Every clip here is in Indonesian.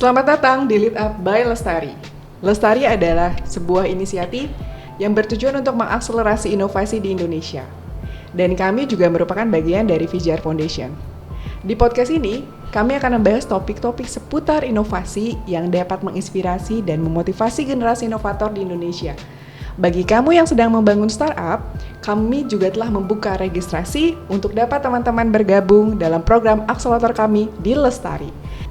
Selamat datang di Lead Up by Lestari. Lestari adalah sebuah inisiatif yang bertujuan untuk mengakselerasi inovasi di Indonesia. Dan kami juga merupakan bagian dari VJR Foundation. Di podcast ini, kami akan membahas topik-topik seputar inovasi yang dapat menginspirasi dan memotivasi generasi inovator di Indonesia. Bagi kamu yang sedang membangun startup, kami juga telah membuka registrasi untuk dapat teman-teman bergabung dalam program akselerator kami di Lestari,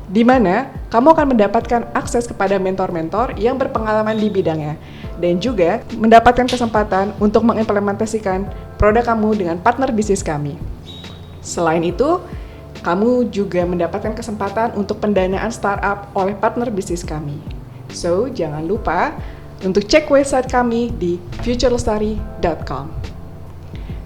di mana kamu akan mendapatkan akses kepada mentor-mentor yang berpengalaman di bidangnya dan juga mendapatkan kesempatan untuk mengimplementasikan produk kamu dengan partner bisnis kami. Selain itu, kamu juga mendapatkan kesempatan untuk pendanaan startup oleh partner bisnis kami. So, jangan lupa untuk cek website kami di futurelestari.com.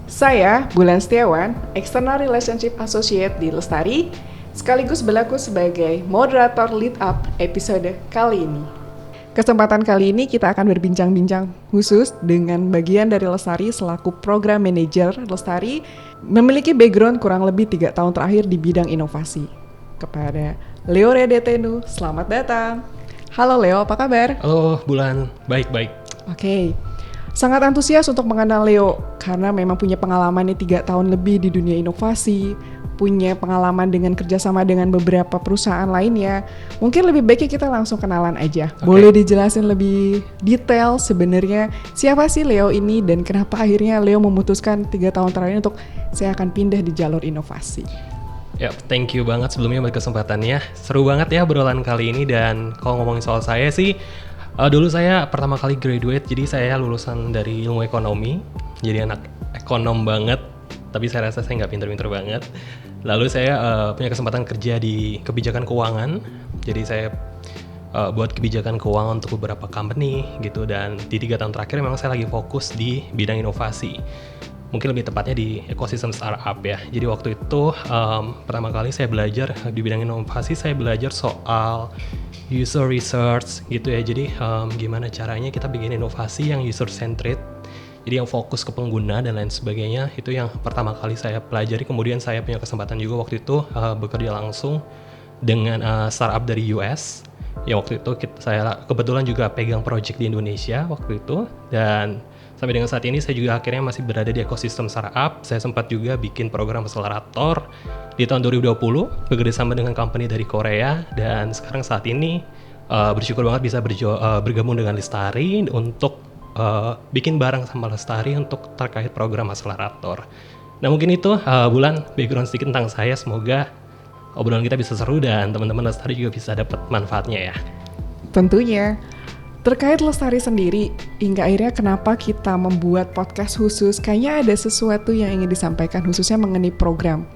Saya Bulan Setiawan, External Relationship Associate di Lestari, sekaligus berlaku sebagai moderator Lead Up episode kali ini. Kesempatan kali ini kita akan berbincang-bincang khusus dengan bagian dari Lestari selaku Program Manager Lestari, memiliki background kurang lebih 3 tahun terakhir di bidang inovasi. Kepada Leo Redetenu, selamat datang. Halo Leo, apa kabar? Halo Bulan, baik-baik. Oke. Sangat antusias untuk mengenal Leo karena memang punya pengalamannya 3 tahun lebih di dunia inovasi, punya pengalaman dengan kerjasama dengan beberapa perusahaan lainnya. Mungkin lebih baiknya kita langsung kenalan aja. Okay. Boleh dijelasin lebih detail sebenarnya siapa sih Leo ini dan kenapa akhirnya Leo memutuskan 3 tahun terakhir untuk saya akan pindah di jalur inovasi. Ya, thank you banget sebelumnya buat kesempatannya. Seru banget ya obrolan kali ini, dan kalau ngomongin soal saya sih, dulu saya pertama kali graduate, jadi saya lulusan dari ilmu ekonomi, jadi anak ekonom banget, tapi saya rasa saya nggak pinter-pinter banget. Lalu saya punya kesempatan kerja di kebijakan keuangan, jadi saya buat kebijakan keuangan untuk beberapa company gitu, dan di 3 tahun terakhir memang saya lagi fokus di bidang inovasi. Mungkin lebih tepatnya di ekosistem startup ya. Jadi waktu itu pertama kali saya belajar di bidang inovasi, saya belajar soal user research gitu ya. Jadi gimana caranya kita bikin inovasi yang user centered, jadi yang fokus ke pengguna dan lain sebagainya. Itu yang pertama kali saya pelajari. Kemudian saya punya kesempatan juga waktu itu bekerja langsung dengan startup dari US. Ya waktu itu saya kebetulan juga pegang project di Indonesia waktu itu, dan sampai dengan saat ini saya juga akhirnya masih berada di ekosistem startup. Saya sempat juga bikin program akselerator di tahun 2020 bekerjasama dengan company dari Korea, dan sekarang saat ini bersyukur banget bisa bergabung dengan Lestari untuk bikin bareng sama Lestari untuk terkait program akselerator. Nah mungkin itu Bulan background sedikit tentang saya. Semoga obrolan kita bisa seru dan teman-teman Lestari juga bisa dapat manfaatnya ya. Tentunya. Terkait Lestari sendiri, hingga akhirnya kenapa kita membuat podcast khusus, kayaknya ada sesuatu yang ingin disampaikan khususnya mengenai program.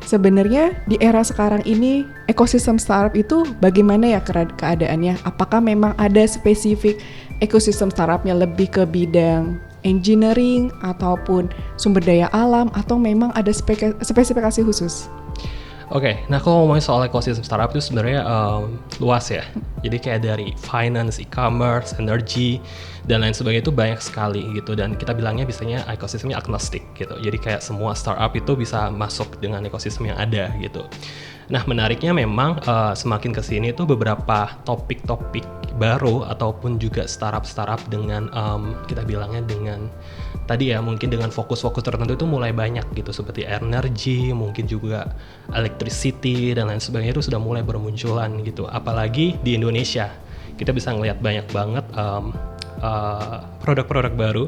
Sebenarnya di era sekarang ini, ekosistem startup itu bagaimana ya keadaannya? Apakah memang ada spesifik ekosistem startupnya lebih ke bidang engineering ataupun sumber daya alam, atau memang ada spesifikasi khusus? Oke, nah kalau ngomongin soal ekosistem startup itu sebenarnya luas ya. Jadi kayak dari finance, e-commerce, energy, dan lain sebagainya itu banyak sekali gitu. Dan kita bilangnya biasanya ekosistemnya agnostik gitu. Jadi kayak semua startup itu bisa masuk dengan ekosistem yang ada gitu. Nah menariknya memang semakin kesini itu beberapa topik-topik baru ataupun juga startup dengan kita bilangnya dengan tadi ya mungkin dengan fokus-fokus tertentu itu mulai banyak gitu, seperti energy, mungkin juga electricity dan lain sebagainya itu sudah mulai bermunculan gitu. Apalagi di Indonesia kita bisa ngelihat banyak banget produk-produk baru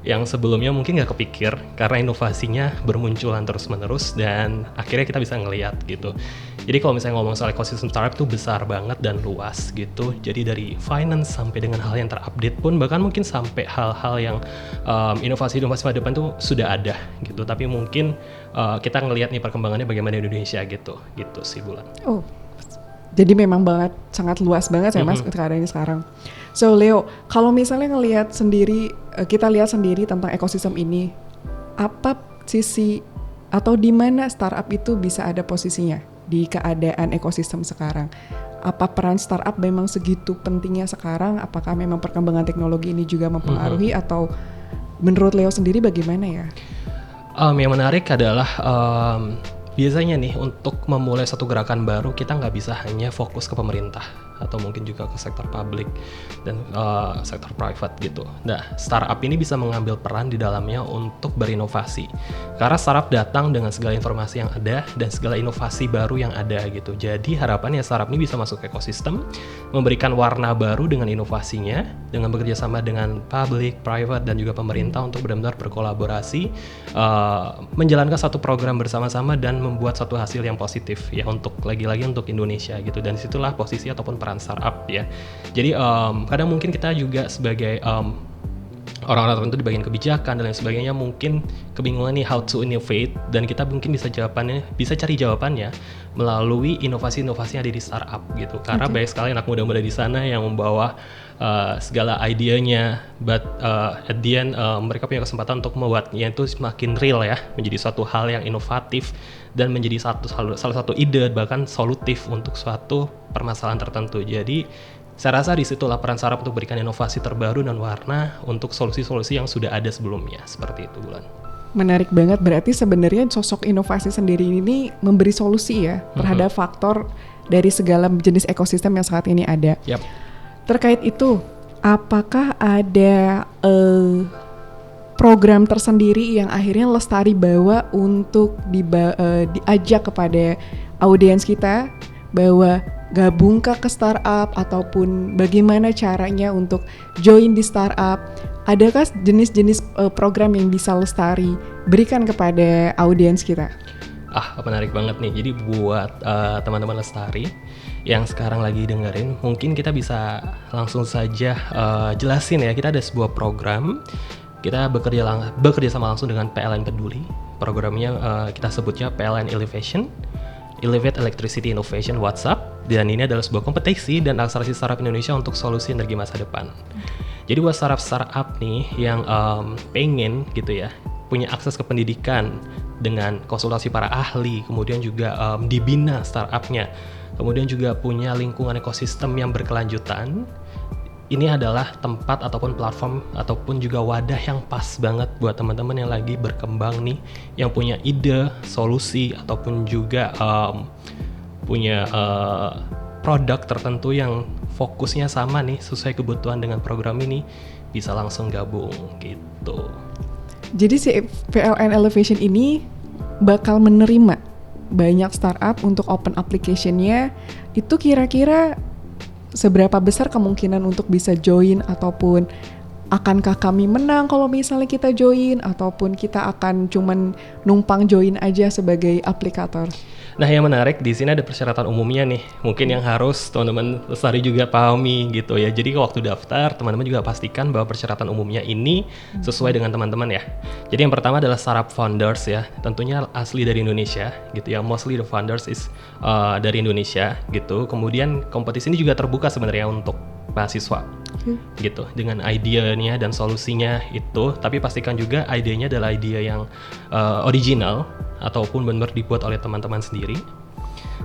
yang sebelumnya mungkin nggak kepikir karena inovasinya bermunculan terus-menerus, dan akhirnya kita bisa ngelihat gitu. Jadi kalau misalnya ngomong soal ekosistem startup itu besar banget dan luas gitu. Jadi dari finance sampai dengan hal yang terupdate pun, bahkan mungkin sampai hal-hal yang inovasi-inovasi pada depan tuh sudah ada gitu. Tapi mungkin kita ngelihat nih perkembangannya bagaimana di Indonesia gitu sih Bulan. Oh, jadi memang sangat luas banget ya Mas keadaannya sekarang. So Leo, kalau misalnya kita lihat sendiri tentang ekosistem ini, apa sisi atau di mana startup itu bisa ada posisinya di keadaan ekosistem sekarang? Apa peran startup memang segitu pentingnya sekarang? Apakah memang perkembangan teknologi ini juga mempengaruhi atau menurut Leo sendiri bagaimana ya? Yang menarik adalah biasanya nih untuk memulai satu gerakan baru kita nggak bisa hanya fokus ke pemerintah atau mungkin juga ke sektor publik dan sektor private gitu. Nah, startup ini bisa mengambil peran di dalamnya untuk berinovasi. Karena startup datang dengan segala informasi yang ada dan segala inovasi baru yang ada gitu. Jadi harapannya startup ini bisa masuk ke ekosistem, memberikan warna baru dengan inovasinya, dengan bekerja sama dengan public, private, dan juga pemerintah untuk benar-benar berkolaborasi, menjalankan satu program bersama-sama dan membuat satu hasil yang positif ya untuk lagi-lagi untuk Indonesia gitu. Dan disitulah posisi ataupun peran startup ya. Jadi kadang mungkin kita juga sebagai orang-orang tertentu di bagian kebijakan dan lain sebagainya mungkin kebingungan nih how to innovate, dan kita mungkin bisa cari jawabannya melalui inovasi-inovasi yang ada di startup gitu. Karena banyak sekali anak muda-muda di sana yang membawa segala idenya, but at the end mereka punya kesempatan untuk membuatnya itu semakin real ya, menjadi suatu hal yang inovatif dan menjadi salah satu ide bahkan solutif untuk suatu permasalahan tertentu. Jadi saya rasa disitulah peran startup untuk berikan inovasi terbaru dan warna untuk solusi-solusi yang sudah ada sebelumnya, seperti itu Bulan. Menarik banget, berarti sebenarnya sosok inovasi sendiri ini memberi solusi ya terhadap faktor dari segala jenis ekosistem yang saat ini ada. Yap. Terkait itu, apakah ada program tersendiri yang akhirnya Lestari bawa untuk diajak kepada audiens kita bahwa gabung ke startup ataupun bagaimana caranya untuk join di startup? Adakah jenis-jenis program yang bisa Lestari berikan kepada audiens kita? Menarik banget nih. Jadi buat teman-teman Lestari yang sekarang lagi dengerin, mungkin kita bisa langsung saja jelasin ya. Kita ada sebuah program, kita bekerja sama langsung dengan PLN Peduli. Programnya kita sebutnya PLN Elevation, Elevate Electricity Innovation WhatsApp. Dan ini adalah sebuah kompetisi dan akselerasi startup Indonesia untuk solusi energi masa depan. Jadi buat startup nih yang pengen gitu ya, punya akses ke pendidikan dengan konsultasi para ahli, kemudian juga dibina startupnya, kemudian juga punya lingkungan ekosistem yang berkelanjutan, ini adalah tempat ataupun platform ataupun juga wadah yang pas banget buat teman-teman yang lagi berkembang nih, yang punya ide, solusi, ataupun juga punya produk tertentu yang fokusnya sama nih, sesuai kebutuhan dengan program ini, bisa langsung gabung gitu. Jadi si PLN Elevation ini bakal menerima banyak startup untuk open application-nya. Itu kira-kira seberapa besar kemungkinan untuk bisa join, ataupun akankah kami menang kalau misalnya kita join, ataupun kita akan cuman numpang join aja sebagai aplikator? Nah, yang menarik di sini ada persyaratan umumnya nih, mungkin yang harus teman-teman Lestari juga pahami gitu ya. Jadi waktu daftar, teman-teman juga pastikan bahwa persyaratan umumnya ini sesuai dengan teman-teman ya. Jadi yang pertama adalah startup founders ya, tentunya asli dari Indonesia gitu ya. Mostly the founders is dari Indonesia gitu. Kemudian kompetisi ini juga terbuka sebenarnya untuk mahasiswa gitu, dengan idenya dan solusinya itu, tapi pastikan juga idenya adalah ide yang original ataupun benar dibuat oleh teman-teman sendiri.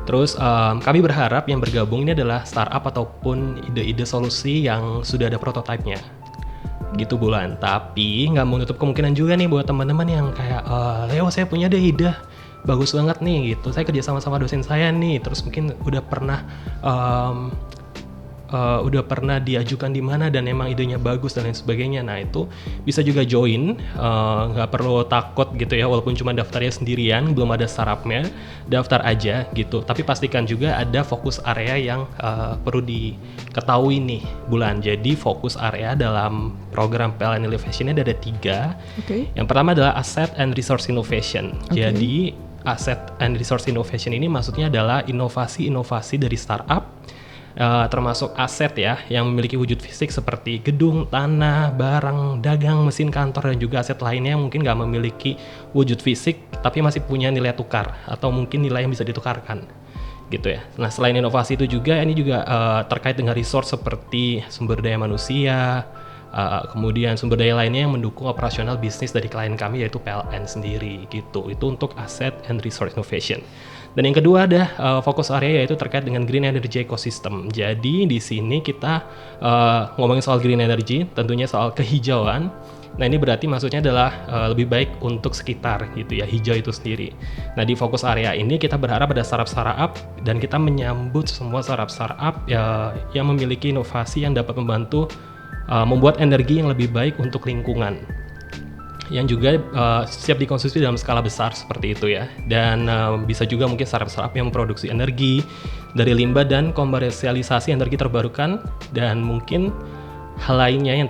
Terus kami berharap yang bergabung ini adalah startup ataupun ide-ide solusi yang sudah ada prototipenya gitu Bulan. Tapi nggak menutup kemungkinan juga nih buat teman-teman yang kayak Leo, saya punya ide bagus banget nih gitu, saya kerja sama dosen saya nih, terus mungkin udah pernah diajukan di mana dan emang idenya bagus dan lain sebagainya. Nah, itu bisa juga join, nggak perlu takut gitu ya, walaupun cuma daftarnya sendirian, belum ada startupnya, daftar aja gitu. Tapi pastikan juga ada fokus area yang perlu diketahui nih Bulan. Jadi fokus area dalam program PLN Elevation ini ada 3. Yang pertama adalah Asset and Resource Innovation. Jadi Asset and Resource Innovation ini maksudnya adalah inovasi-inovasi dari startup, termasuk aset ya, yang memiliki wujud fisik seperti gedung, tanah, barang, dagang, mesin kantor, dan juga aset lainnya yang mungkin nggak memiliki wujud fisik tapi masih punya nilai tukar atau mungkin nilai yang bisa ditukarkan gitu ya. Nah, selain inovasi itu juga, ini juga terkait dengan resource seperti sumber daya manusia, kemudian sumber daya lainnya yang mendukung operasional bisnis dari klien kami, yaitu PLN sendiri gitu. Itu untuk asset and resource innovation. Dan yang kedua ada fokus area, yaitu terkait dengan green energy ecosystem. Jadi di sini kita ngomongin soal green energy, tentunya soal kehijauan Nah ini berarti maksudnya adalah lebih baik untuk sekitar gitu ya, hijau itu sendiri. Nah di fokus area ini kita berharap ada startup dan kita menyambut semua startup ya, yang memiliki inovasi yang dapat membantu membuat energi yang lebih baik untuk lingkungan, yang juga siap dikonsumsi dalam skala besar seperti itu ya. Dan bisa juga mungkin startup yang memproduksi energi dari limbah dan komersialisasi energi terbarukan, dan mungkin hal lainnya yang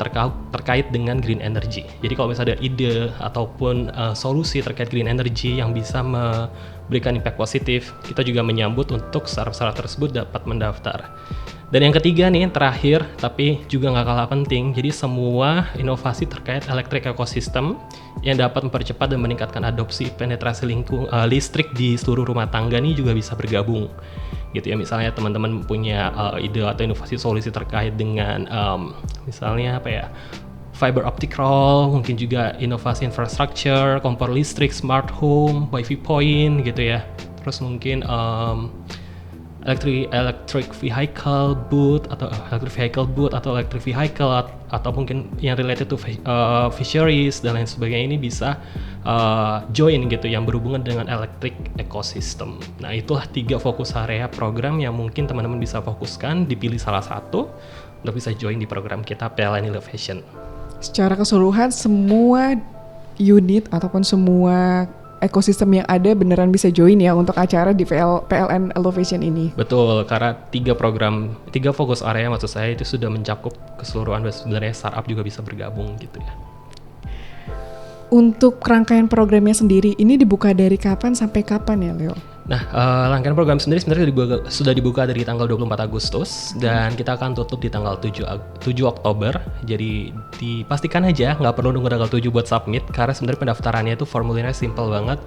terkait dengan green energy. Jadi kalau misalnya ada ide ataupun solusi terkait green energy yang bisa memberikan impact positif, kita juga menyambut untuk startup tersebut dapat mendaftar. Dan yang ketiga nih, terakhir tapi juga nggak kalah penting, jadi semua inovasi terkait electric ecosystem yang dapat mempercepat dan meningkatkan adopsi penetrasi listrik di seluruh rumah tangga nih juga bisa bergabung gitu ya. Misalnya teman-teman punya ide atau inovasi solusi terkait dengan misalnya apa ya, fiber optic roll, mungkin juga inovasi infrastruktur, kompor listrik, smart home, wifi point gitu ya. Terus mungkin electric vehicle booth atau electric vehicle atau mungkin yang related to fisheries dan lain sebagainya, ini bisa join gitu yang berhubungan dengan electric ecosystem. Nah itulah 3 fokus area program yang mungkin teman-teman bisa fokuskan, dipilih salah satu untuk bisa join di program kita PLN Elevation. Secara keseluruhan semua unit ataupun semua ekosistem yang ada beneran bisa join ya untuk acara di PLN Elevation ini. Betul, karena 3 fokus area maksud saya itu sudah mencakup keseluruhan, sebenarnya startup juga bisa bergabung gitu ya. Untuk rangkaian programnya sendiri, ini dibuka dari kapan sampai kapan ya, Leo? Nah, rangkaian program sendiri sebenarnya sudah dibuka dari tanggal 24 Agustus dan kita akan tutup di tanggal 7 Oktober. Jadi dipastikan aja nggak perlu nunggu tanggal 7 buat submit, karena sebenarnya pendaftarannya itu formulirnya simple banget.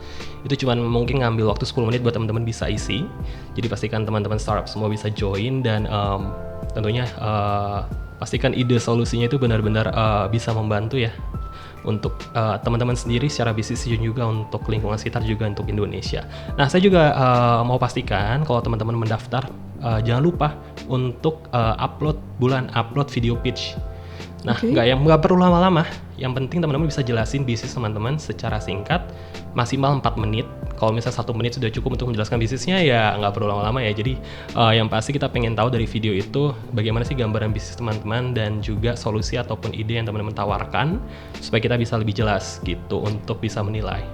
Itu cuma mungkin ngambil waktu 10 menit buat teman-teman bisa isi. Jadi pastikan teman-teman startup semua bisa join dan tentunya pastikan ide solusinya itu benar-benar bisa membantu ya untuk teman-teman sendiri secara bisnis dan juga untuk lingkungan sekitar, juga untuk Indonesia. Nah, saya juga mau pastikan kalau teman-teman mendaftar, jangan lupa untuk upload video pitch. Nah, nggak perlu lama-lama. Yang penting teman-teman bisa jelasin bisnis teman-teman secara singkat, maksimal 4 menit. Kalau misalnya 1 menit sudah cukup untuk menjelaskan bisnisnya, ya nggak perlu lama-lama ya. Jadi yang pasti kita pengen tahu dari video itu bagaimana sih gambaran bisnis teman-teman dan juga solusi ataupun ide yang teman-teman tawarkan, supaya kita bisa lebih jelas gitu untuk bisa menilai.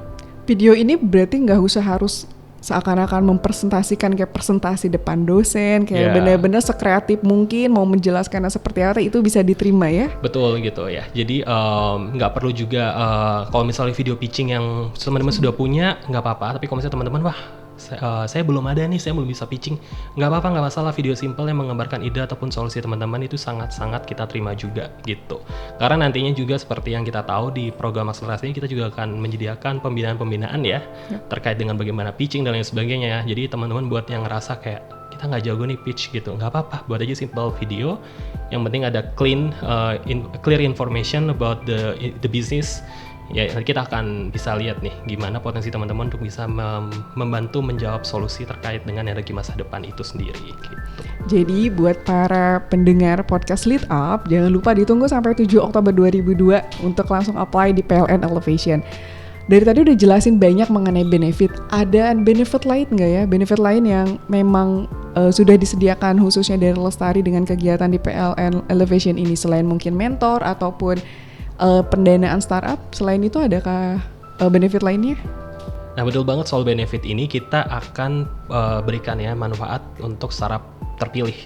Video ini berarti nggak usah harus seakan-akan mempresentasikan kayak presentasi depan dosen, kayak benar-benar sekreatif mungkin mau menjelaskannya seperti apa, itu bisa diterima ya? Betul gitu ya. Jadi nggak perlu juga kalau misalnya video pitching yang teman-teman sudah punya nggak apa-apa. Tapi kalau misalnya teman-teman saya belum ada nih, saya belum bisa pitching, nggak apa-apa, nggak masalah. Video simple yang menggambarkan ide ataupun solusi teman-teman itu sangat-sangat kita terima juga gitu. Karena nantinya juga seperti yang kita tahu di program akselerasi ini, kita juga akan menyediakan pembinaan-pembinaan ya terkait dengan bagaimana pitching dan lain sebagainya. Jadi teman-teman buat yang ngerasa kayak kita nggak jago nih pitch gitu, nggak apa-apa, buat aja simple video. Yang penting ada clear information about the business. Ya, kita akan bisa lihat nih gimana potensi teman-teman untuk bisa membantu menjawab solusi terkait dengan energi masa depan itu sendiri gitu. Jadi buat para pendengar podcast Lead Up, jangan lupa ditunggu sampai 7 Oktober 2002 untuk langsung apply di PLN Elevation. Dari tadi udah jelasin banyak mengenai benefit. Ada benefit lain nggak ya? Benefit lain yang memang sudah disediakan khususnya dari Lestari dengan kegiatan di PLN Elevation ini, selain mungkin mentor ataupun pendanaan startup, selain itu adakah benefit lainnya? Nah, betul banget soal benefit ini, kita akan berikan ya manfaat untuk startup terpilih.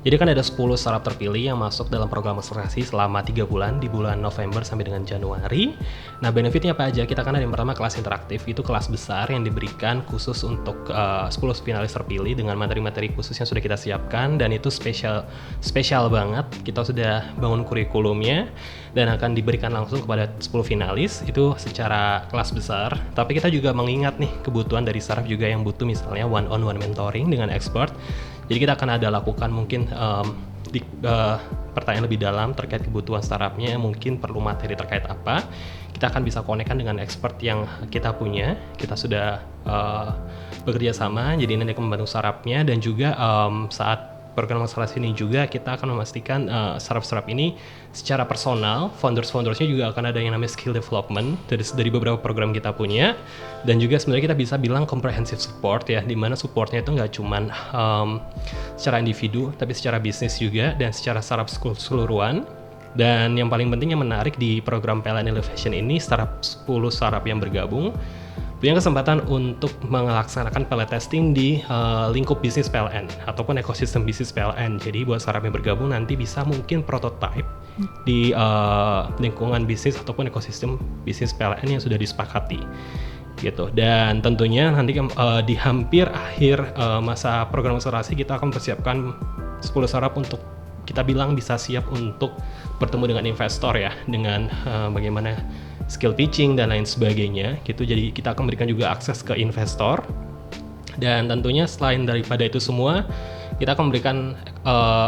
Jadi kan ada 10 startup terpilih yang masuk dalam program akselerasi selama 3 bulan, di bulan November sampai dengan Januari. Nah, benefitnya apa aja? Kita kan ada yang pertama kelas interaktif, itu kelas besar yang diberikan khusus untuk 10 finalis terpilih dengan materi-materi khusus yang sudah kita siapkan, dan itu spesial banget. Kita sudah bangun kurikulumnya dan akan diberikan langsung kepada 10 finalis itu secara kelas besar. Tapi kita juga mengingat nih kebutuhan dari startup juga yang butuh misalnya one-on-one mentoring dengan expert. Jadi kita akan ada lakukan mungkin pertanyaan lebih dalam terkait kebutuhan startupnya, mungkin perlu materi terkait apa. Kita akan bisa konekkan dengan expert yang kita punya. Kita sudah bekerja sama, jadi nanti akan membantu startupnya, dan juga saat program akselerasi ini juga kita akan memastikan startup-startup ini secara personal, founders-foundersnya juga akan ada yang namanya skill development dari beberapa program kita punya, dan juga sebenarnya kita bisa bilang comprehensive support ya, di mana supportnya itu nggak cuman secara individu, tapi secara bisnis juga dan secara startup keseluruhan. Dan yang paling penting yang menarik di program PLN Elevation ini, 10 startup yang bergabung punya kesempatan untuk melaksanakan pilot testing di lingkup bisnis PLN ataupun ekosistem bisnis PLN. Jadi buat startup yang bergabung nanti bisa mungkin prototype di lingkungan bisnis ataupun ekosistem bisnis PLN yang sudah disepakati gitu. Dan tentunya nanti di hampir akhir masa program akselerasi kita akan mempersiapkan 10 startup untuk kita bilang bisa siap untuk bertemu dengan investor ya, dengan bagaimana skill pitching dan lain sebagainya gitu. Jadi kita akan berikan juga akses ke investor, dan tentunya selain daripada itu semua kita akan memberikan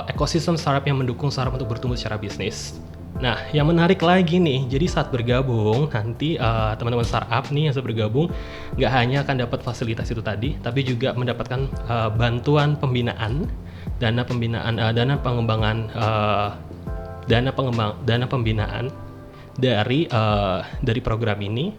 ekosistem startup yang mendukung startup untuk bertumbuh secara bisnis. Nah, yang menarik lagi nih, jadi saat bergabung nanti teman-teman startup nih yang sudah bergabung nggak hanya akan dapat fasilitas itu tadi, tapi juga mendapatkan bantuan pembinaan, dana pengembangan dari program ini.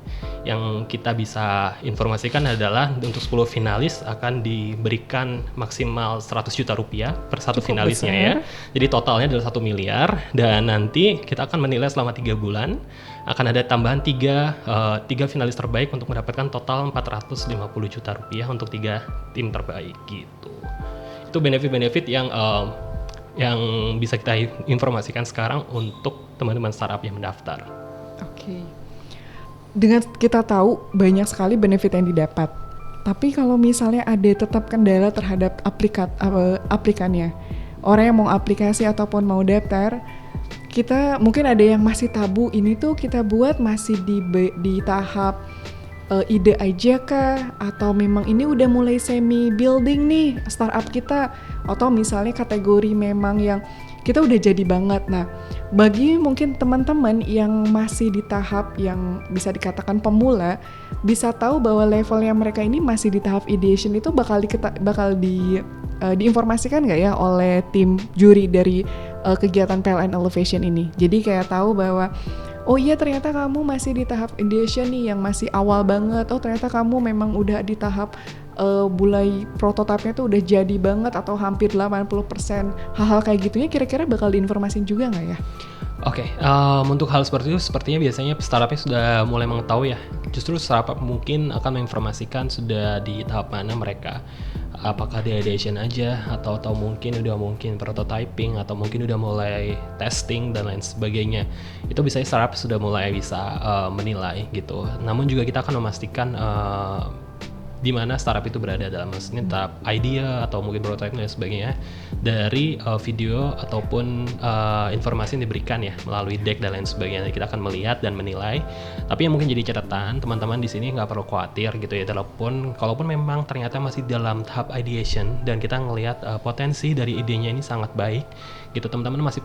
Yang kita bisa informasikan adalah untuk 10 finalis akan diberikan maksimal 100 juta rupiah per satu Cukup finalisnya besar. ya. Jadi totalnya adalah 1 miliar, dan nanti kita akan menilai selama 3 bulan. Akan ada tambahan 3 finalis terbaik untuk mendapatkan total 450 juta rupiah untuk 3 tim terbaik gitu. Itu benefit-benefit yang bisa kita informasikan sekarang untuk teman-teman startup yang mendaftar. Oke. Dengan kita tahu banyak sekali benefit yang didapat, tapi kalau misalnya ada tetap kendala terhadap aplikannya, orang yang mau aplikasi ataupun mau daftar, kita mungkin ada yang masih tabu, ini tuh kita buat masih di tahap ide aja kah, atau memang ini udah mulai semi building nih startup kita, atau misalnya kategori memang yang kita udah jadi banget. Nah, bagi mungkin teman-teman yang masih di tahap yang bisa dikatakan pemula, bisa tahu bahwa levelnya mereka ini masih di tahap ideation, itu bakal diinformasikan nggak ya oleh tim juri dari kegiatan PLN Elevation ini. Jadi kayak tahu bahwa oh iya ternyata kamu masih di tahap ideation nih yang masih awal banget. Oh ternyata kamu memang udah di tahap mulai prototipenya tuh udah jadi banget atau hampir 80%. Hal-hal kayak gitunya kira-kira bakal diinformasin juga nggak ya? Oke, untuk hal seperti itu sepertinya biasanya startupnya sudah mulai mengetahui ya. Justru startup mungkin akan menginformasikan sudah di tahap mana mereka. Apakah di ideation aja atau mungkin prototyping atau mungkin udah mulai testing dan lain sebagainya. Itu biasanya startup sudah mulai bisa menilai gitu. Namun juga kita akan memastikan di mana startup itu berada dalam maksudnya tahap idea atau mungkin prototype dan sebagainya dari video ataupun informasi yang diberikan ya melalui deck dan lain sebagainya. Kita akan melihat dan menilai. Tapi yang mungkin jadi catatan teman-teman di sini nggak perlu khawatir gitu ya, kalaupun memang ternyata masih dalam tahap ideation dan kita ngelihat potensi dari idenya ini sangat baik gitu, teman-teman masih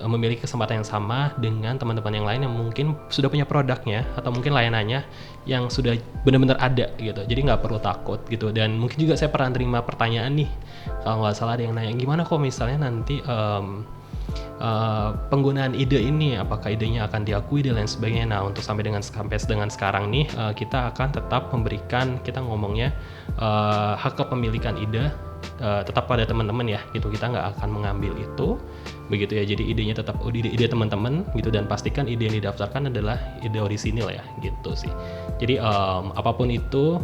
memiliki kesempatan yang sama dengan teman-teman yang lain yang mungkin sudah punya produknya atau mungkin layanannya yang sudah benar-benar ada gitu. Jadi nggak perlu takut gitu. Dan mungkin juga saya pernah terima pertanyaan nih, kalau nggak salah ada yang nanya gimana kok misalnya nanti penggunaan ide ini, apakah idenya akan diakui dan lain sebagainya. Nah untuk sampai dengan sekarang nih kita akan tetap memberikan, kita ngomongnya hak kepemilikan ide tetap pada teman-teman ya gitu. Kita nggak akan mengambil itu begitu ya. Jadi idenya tetap ide teman-teman gitu, dan pastikan ide yang didaftarkan adalah ide orisinil ya gitu sih. Jadi apapun itu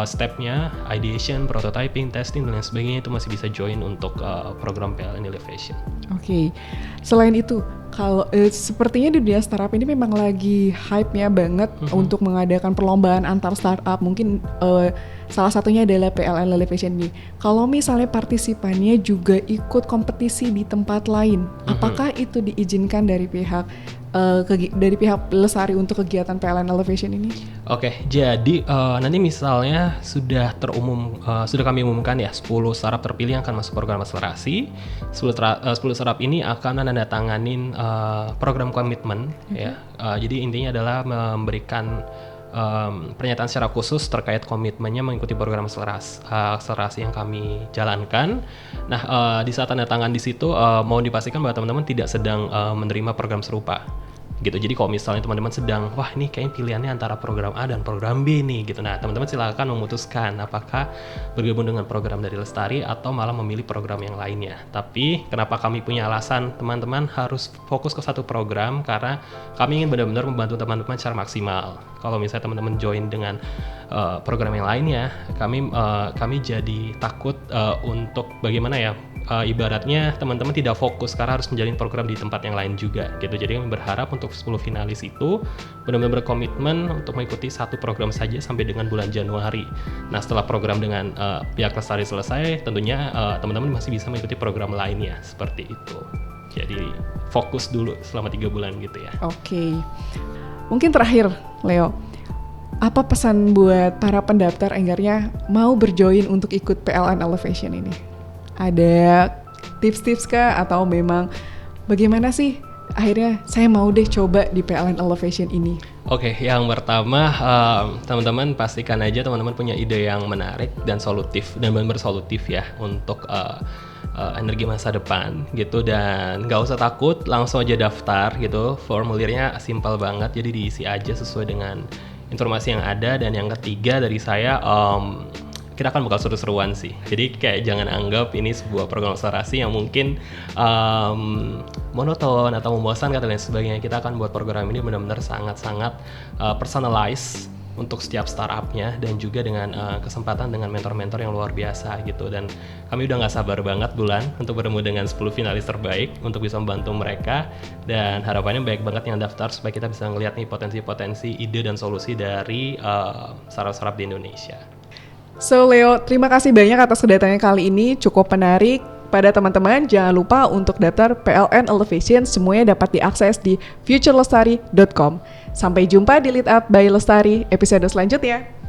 stepnya, ideation, prototyping, testing dan lain sebagainya itu masih bisa join untuk program PLN Elevation. Oke. Selain itu, kalau sepertinya di dunia startup ini memang lagi hype-nya banget untuk mengadakan perlombaan antar startup. Mungkin salah satunya adalah PLN Elevation ini. Kalau misalnya partisipannya juga ikut kompetisi di tempat lain, apakah itu diizinkan dari pihak Lestari untuk kegiatan PLN Elevation ini? Oke, jadi nanti misalnya sudah kami umumkan ya 10 startup terpilih yang akan masuk program akselerasi. 10 startup ini akan menandatanganin program komitmen ya. Jadi intinya adalah memberikan pernyataan secara khusus terkait komitmennya mengikuti program akselerasi yang kami jalankan. Nah, di saat tanda tangan di situ mau dipastikan bahwa teman-teman tidak sedang menerima program serupa gitu. Jadi kalau misalnya teman-teman sedang, wah ini kayaknya pilihannya antara program A dan program B nih gitu. Nah, teman-teman silakan memutuskan apakah bergabung dengan program dari Lestari atau malah memilih program yang lainnya. Tapi kenapa kami punya alasan teman-teman harus fokus ke satu program, karena kami ingin benar-benar membantu teman-teman secara maksimal. Kalau misalnya teman-teman join dengan program yang lainnya, kami jadi takut untuk bagaimana ya, ibaratnya teman-teman tidak fokus karena harus menjalin program di tempat yang lain juga gitu. Jadi kami berharap untuk 10 finalis itu benar-benar berkomitmen untuk mengikuti satu program saja sampai dengan bulan Januari. Nah, setelah program dengan pihak Lestari selesai, tentunya teman-teman masih bisa mengikuti program lainnya seperti itu. Jadi fokus dulu selama 3 bulan gitu ya. Oke. Mungkin terakhir, Leo, apa pesan buat para pendaftar enggarnya mau berjoin untuk ikut PLN Elevation ini? Ada tips-tips kah atau memang bagaimana sih akhirnya saya mau deh coba di PLN Elevation ini? Oke, yang pertama teman-teman pastikan aja teman-teman punya ide yang menarik dan solutif dan benar-benar solutif ya untuk energi masa depan gitu, dan nggak usah takut, langsung aja daftar gitu. Formulirnya simpel banget, jadi diisi aja sesuai dengan informasi yang ada. Dan yang ketiga dari saya, kita akan bakal seru-seruan sih. Jadi kayak jangan anggap ini sebuah program akselerasi yang mungkin monoton atau membosankan dan lain sebagainya. Kita akan buat program ini benar-benar sangat-sangat personalized untuk setiap startupnya, dan juga dengan kesempatan dengan mentor-mentor yang luar biasa gitu. Dan kami udah nggak sabar banget bulan untuk bertemu dengan 10 finalis terbaik untuk bisa membantu mereka, dan harapannya baik banget yang daftar supaya kita bisa ngeliat nih potensi-potensi ide dan solusi dari startup-startup di Indonesia. So Leo, terima kasih banyak atas kedatangannya kali ini, cukup menarik. Pada teman-teman, jangan lupa untuk daftar PLN Elevation, semuanya dapat diakses di futurelestari.com. Sampai jumpa di Lead Up by Lestari episode selanjutnya.